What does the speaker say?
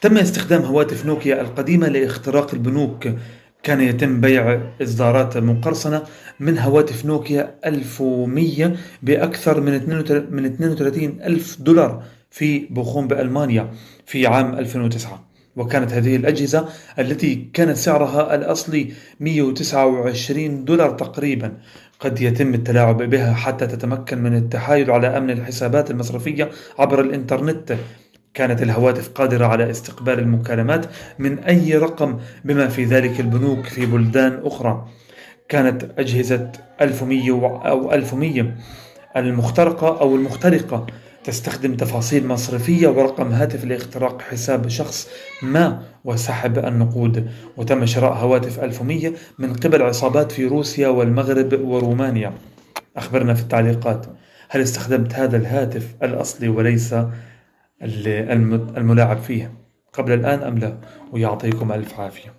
تم استخدام هواتف نوكيا القديمة لاختراق البنوك. كان يتم بيع إصدارات مقرصنة من هواتف نوكيا 1100 بأكثر من 32 ألف دولار في بوخوم بألمانيا في عام 2009. وكانت هذه الأجهزة التي كان سعرها الأصلي 129 دولار تقريبا قد يتم التلاعب بها حتى تتمكن من التحايل على أمن الحسابات المصرفية عبر الإنترنت. كانت الهواتف قادرة على استقبال المكالمات من أي رقم بما في ذلك البنوك في بلدان أخرى. كانت أجهزة 1100 أو 1100 المخترقة أو المخترقة تستخدم تفاصيل مصرفية ورقم هاتف لاختراق حساب شخص ما وسحب النقود. وتم شراء هواتف 1100 من قبل عصابات في روسيا والمغرب ورومانيا. أخبرنا في التعليقات، هل استخدمت هذا الهاتف الأصلي وليس الملاعب فيه قبل الآن أم لا؟ ويعطيكم ألف عافية.